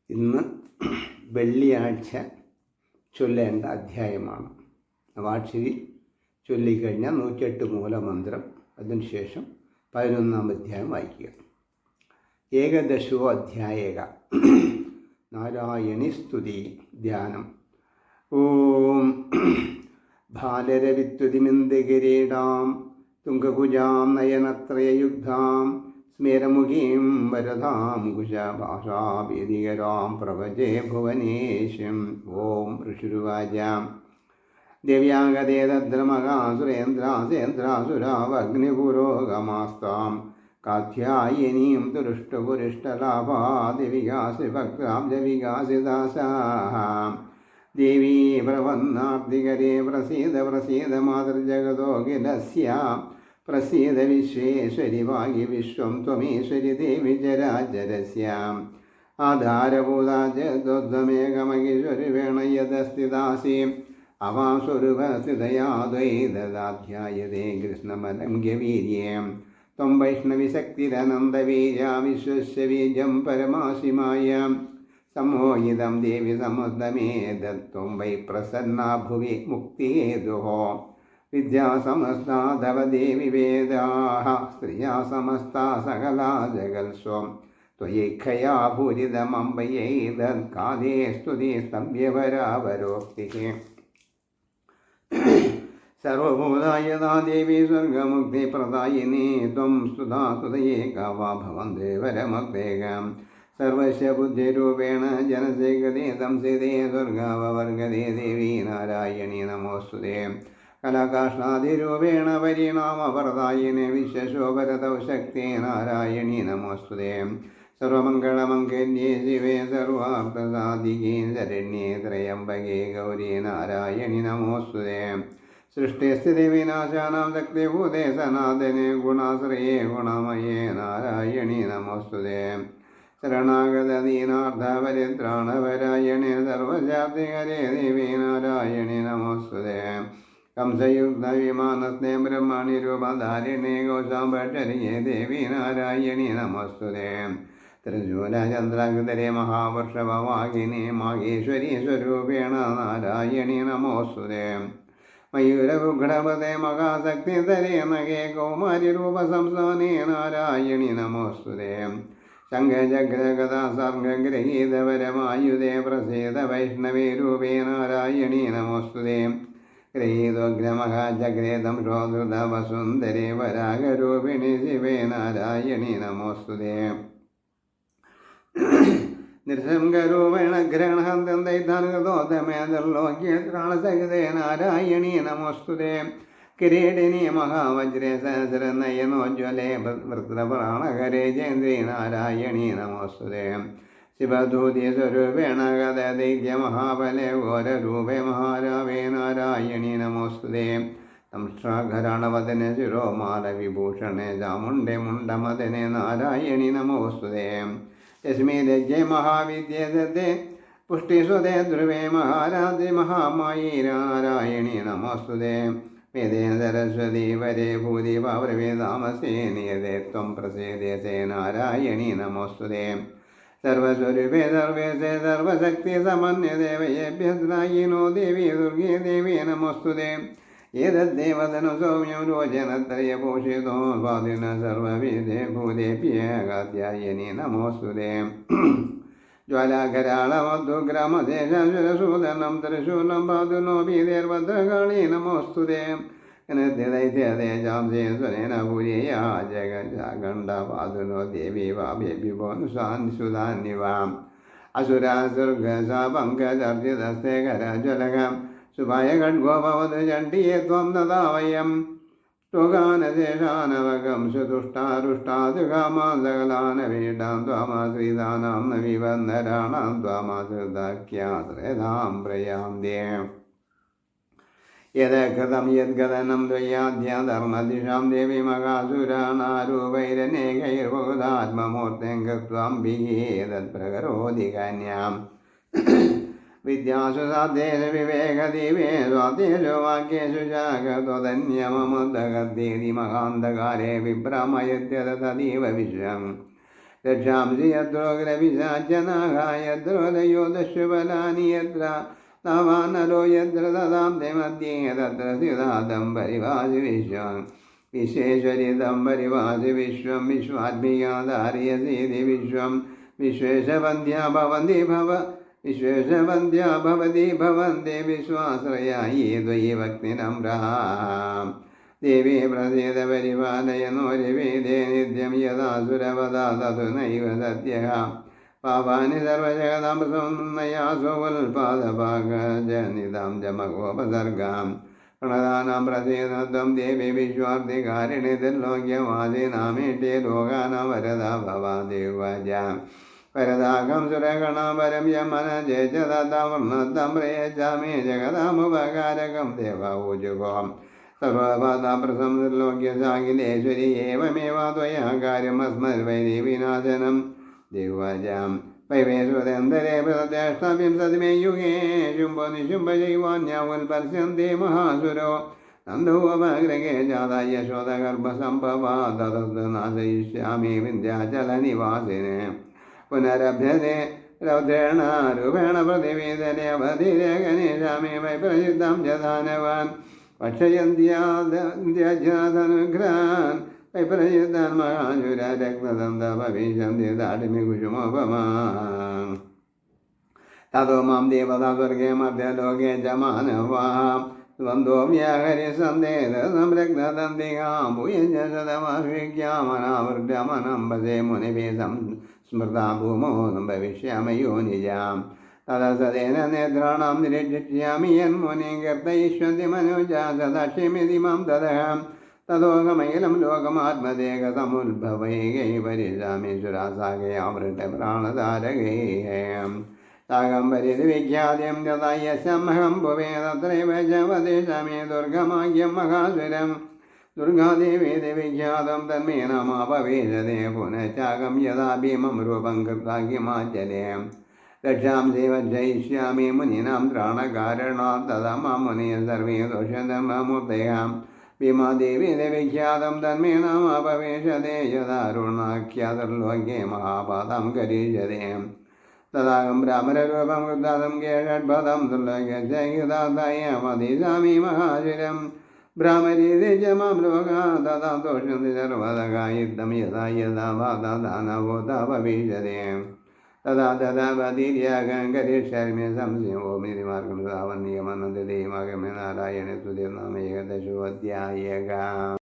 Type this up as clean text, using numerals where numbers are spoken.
ഇന്ന് വെള്ളിയാഴ്ച ചൊല്ലേണ്ട അധ്യായമാണ്. നവാക്ഷരി ചൊല്ലിക്കഴിഞ്ഞാൽ 108 മൂലമന്ത്രം, അതിനുശേഷം 11-ാം അധ്യായം വായിക്കുക. ഏകദശോ അധ്യായേക നാരായണി സ്തുതി ധ്യാനം. ഓം ഭാലരവിത്വതിമിന്ദകിരീടാം തുംഗകുജാം നയനത്രയയുഗ്ധാം സ്മേരമുഖീം വരദാം കുശഭാഷാഭീതികരാം പ്രവചേ ഭുവനേശം. ഓം ഋഷിരുവാചാം ദിവ്യാംഗദേന്ദ്രമകാസുരേന്ദ്രാസേന്ദ്രാസുരാവഗ്നിപുരോഗമാസ്താം കാത്യായനീം തുരുഷ്ടപുരുഷ്ടലാഭാദിവികാസിഭക്താബ്ജവികാസിദാസാം ദേവീ പ്രപന്നാർത്തികരേ പ്രസീദ പ്രസീദ മാതൃജഗതോഖിലസ്യാം പ്രസീദ വിശ്വേശ്വരി ഭാഗ്യ വിശ്വം ത്വമീശ്വരി ദേവി ചരാചരസ്യാം ആധാരഭൂതാചേതോദ്വമേകമകീശ്വരി വേണയതസ്ഥിതാസീം അവാം സ്വരൂപസ്ഥിതയാദ്വൈതദാധ്യായതേ കൃഷ്ണമലം ഗവീര്യം ത്വം വൈഷ്ണവിശക്തിരനന്ദവീര്യാ വിശ്വസ്യ ബീജം പരമാസിമായാം സമോഹിതം ദേവി സമുദ്രമേതത്വം വൈ പ്രസന്നാ ഭുവി മുക്തിഹേതുഃ വിദ്യാ സമസ്താ തവ ദേവി വേദാഃ സ്ത്രിയാ സമസ്താ സകലാ ജഗൽസ്വം ത്വയേഖയാ ഭൂരിതമംബയേതത് കാലേ സ്തുതി സ്തഭ്യപരാവരോക്തിഃ സർവഭൂതായതാ ദേവി സ്വർഗമുക്തിപ്രദായിനി ത്വം സ്തുതാ സ്തുതയേകാ വാ ഭവന്തേ വരമഗ്ദേകം സർവസ്യ ബുദ്ധിരൂപേണ ജനസേകതേ സംസിതേ സ്വർഗാവവർഗതേ ദേവി നാരായണീ നമോസ്തുതേ കലാകാഷ്ണാദിരൂപേണ പരിണാമപ്രദായിനി വിശ്വശോഭരതൗ ശക്തേ നാരായണീ നമോസ്തുതേ സർവമംഗളമംഗല്യേ ശിവേ സർവാർത്ഥസാധികേ ശരണ്യേ ത്രയംബകേ ഗൗരി നാരായണി നമോസ്തുതേ സൃഷ്ടിസ്ഥിതി വിനാശാനാം ശക്തിഭൂതേ സനാതനെ ഗുണാശ്രയേ ഗുണമയേ നാരായണി നമോസ്തുതേ ശരണാഗതദീനാർത്ഥപരിത്രാണപരായണേ സർവശാബ്ദികരേ ദേവി നാരായണി നമോസ്തുതേ കംസയുഗ്ധവിമാനസ്നേ ബ്രഹ്മണി രൂപധാരിണേ ഗോശാംഭട്ടരിയേ ദേവി നാരായണി നമോസ്തുതേ ത്രിശൂലചന്ദ്രകൃതരേ മഹാവർഷഭവാഹിനി മാഹേശ്വരി സ്വരൂപേണ നാരായണി നമോസ്തുതേ മയൂരവുഘ്നപദേ മഹാശക്തിധരേ നഗേ കൗമാരിരൂപസംസ്ഥാനേ നാരായണി നമോസ്തുതേ ശംഖചക്രഗദാസർഗഗ്രഹീതപരമായുധേ പ്രസീദ വൈഷ്ണവേ രൂപേ നാരായണി നമോസ്തുതേ ഗ്രഹീതോഗ്രമഹാചക്രേ ദംശോധൃത വസുന്ധരേ വരാഗരൂപിണി ശിവേ നാരായണി നമോസ്തുതേ നിർസംഗരൂപേണ ഗ്രഹണഹന്തം ദൈതാനുഗതോതമേതർലോക്യത്രാണസഹിതേ നാരായണീ നമോസ്തുതേ കിരീടിനി മഹാവജ്രേ സഹസ്രനയനോജ്വലേ വൃത്രപ്രാണകരേ ജേന്ദ്രീ നാരായണീ നമോസ്തുതേ ശിവധൂതി സ്വരൂപേണ ഗതദൈത്യമഹാബലേ ഘോരരൂപേ മഹാരാവേ നാരായണീ നമോസ്തുതേ സംഷ്ട്രാഘരാണവദനെ ശിരോമാലവിഭൂഷണേ ചാമുണ്ഡേ മുണ്ടമദനെ നാരായണീ നമോസ്തുതേ യസ്മേ രജ്ഞേ മഹാവിദ്യേ ദത്തേ പുഷ്ടിസ്വതേ ധ്രുവേ മഹാരാജി മഹാമായി നാരായണീ നമോസ്തുതേ വേദേ സരസ്വതീ വരേ ഭൂതി പൗരവേദാമസേ നിയതേ ത്വം പ്രസീദേ നാരായണീ നമോസ്തുതേ സർവസ്വരൂപേ സർവേസേ സർവശക്തി സമന്യതേ വയേഭ്യസ്നായിനോ ദേവി ദുർഗേ ദേവി നമോസ്തുതേ ഏതദ്ദേവതനു സൗമ്യം രോചനത്രയഭൂഷിതോ സ്വാധീന സർവവിധേ ഭൂതേഭ്യകാത്യായനീ നമോസ്തുതേ ജ്വാലാകരാളമദ്ദുഗ്രാമദേശാസുരസൂദനം ത്രിശൂലം പാതുനോ ഭീതേർഭദ്രകാളീ നമോസ്തുതേ ദൈത്യതേജാംസേശ്വരേന ഭൂരിയാ ജഗണ്ഡ പാതുനോ ദേവി വാഭ്യഭിഭോനുസാൻസുധാന്യവാം അസുരാസുർഗസാപങ്കചർജിതസ്തേ കരജ്വലകം സുഭായ ഖഡ്ഗോഭവത് ചണ്ഡിയേ ത്വം നദാവയം ത്വഗാനശേഷാനവകം സുതുഷ്ടാരുഷ്ടാസുകാമാം സകലാനവീടാം ത്വാമാശ്രിതാനാം നവിവന്ദരാണാം ത്വാമാശ്രിതാഖ്യാശ്രേതാം പ്രയാന്ത്യം യദകൃതം യദ്ഗതനം ദ്വയാധ്യാധർമ്മദിശാം ദേവി മഹാസുരാണാരൂപൈരനേകൈർബഹുധാത്മമൂർത്തിം ഗത്വാംബികേ തത്പ്രകരോതി കന്യാം വിദ്യാസു സാധ്യേഷു വിവേകദീപേ സ്വാധ്യേഷു വാക്യേഷു ജാഗതോധന്യമമുദഗദ്ദേതി മഹാന്ധകാരേ വിഭ്രമയത്യതതീവ വിശ്വം रक्षांसि यत्रोग्रविशाचनागा यत्रोदयो दशबलानि यत्र तावानरो यत्र ददां ते मध्ये तत्र स्थितादं परिभासि विश्वं विश्वेश्वरिदं परिभासि विश्वं विश्वात्मिकाधारयसीति विश्वं विश्वेशवन्द्या भवन्ति विश्वेशवन्द्या भवति भवन्ते विश्वाश्रया ये द्वयि भक्तिनम्राः देवी प्रसीद परिपालय नोरिवेदे नित्यं यदा सुरवदा ततु नैव सत्यः पापानि सर्वजगदां संनयासो वल्पादपाकजनितां च मघोपसर्गां प्रणदानां प्रसीदत्वं देवी विश्वार्थिकारिणि त्रिलोक्यवासिनामेष्टे लोकानां वरदा भवा देवजा वरदाकं सुरगणापरं यमनजे च दत्तं वर्णतं प्रयच्छामि जगदामुपकारकं देवऊजुगोम् सर्वपादाप्रसं त्रिलोक्यसाखिलेश्वरी एवमेव त्वया कार्यमस्मद्वैरि विनाशनं देवजां वैवेश्वरेन्दरे प्रत्यष्टविंशतिमे युगे शुम्भो निशुम्भजैवान्यावल्पर्श्यन्ते महासुरो नन्दोपग्रहे जाता यशोदगर्भसम्भवा ततस्तनाशयिष्यामि विन्ध्याचलनिवासिने पुनरभ्यते रौद्रेण रूपेण प्रतिवेदने अवधिरे गणेशामि वै प्रसिद्धं च दानवान् पक्षयन्त्याधनुघ्रान् वैप्रयुद्धान् महाशुररक्तदन्तभविष्यन्ति दाटिमि कुसुमोपमान् ततो मां देवता स्वर्गे मध्यलोके च मानवाः द्वन्द्वो व्याहरिसन्देहसंरक्तदन्तिकां भूयञ्च सदमाश्रिक्यामनावृद्यमनम्बसे मुनिभिः स्मृता भूमो भविष्यामयोनिजाम् तदा सदेन नेत्राणां निरीक्षयामि यन्मुनिं कर्तयिष्यन्ति मनुजा सदाक्ष्यमिति मां तदहं तदोगमैलं लोकमात्मदेकसमुद्भवैः परिशामि सुरासागयामृतप्राणधारकैः सागं परिविख्यातिं यदा यस्यमहं भुवे तत्रैव च वदिष्यामि दुर्गमाख्यं महासुरं दुर्गादेवी विख्यातं तन्मे नामापवेशते पुनश्चागं यदा भीमं रूपं कृत्वा किमाचले रक्षांसि वज्जयिष्यामि मुनीनां त्राणकारणात् तदा मां मुनिः सर्वे दोषधर्ममूर्तयः भीमादेवी विख्यातं तन्मे नामापवेशते यदा रुणाख्यातर्लोके महापातं करिष्यते तदाहं ब्राह्मणरूपं कृतां केषड्पदं दुर्लभ्यदाय महाशिरं ब्राह्मरीति च मां लोकाः तदा तोषन्ति सर्वदा युद्धं यदा यदा वादा दानवोता भविष्यते तदा तदा वदीर्यागं करिष्यामि संशयोमिति मार्गं सावन्यमनन्ति देवागमे नारायणे सुधीर्नाम 11 अध्यायः।